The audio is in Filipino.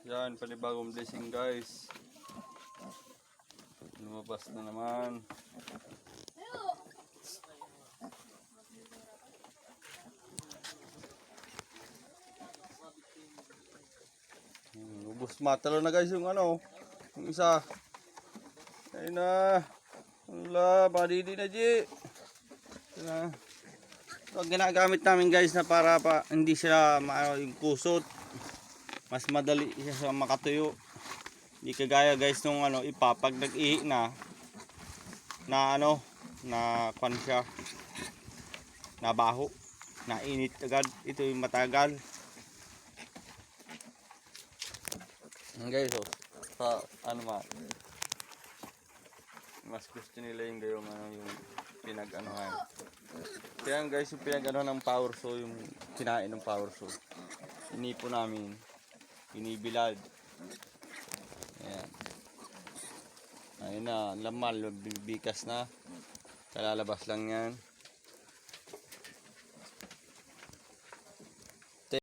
Yan, panibagong blessing guys. Lumabas na naman. Ubus matalo na guys yung ano. Yung isa. Ayun na. Wala, padidi na G. Ayun na. Ito ang ginagamit namin guys na para pa hindi siya yung kusot. Mas madali siya makatuyo. Hindi kagaya guys nung ano pag nag-ihi na ano na kwan siya nabaho, nainit agad. Ito yung matagal. Guys, oh, sa ano mas gusto nila yung gayong ano yung pinag-anohan. Kaya guys, yung pinag-ano ng power saw, yung kinain ng power saw. Inipo namin, inibilad. Ayan. Ayun na, lamal, bibikas na. Kalalabas lang yan.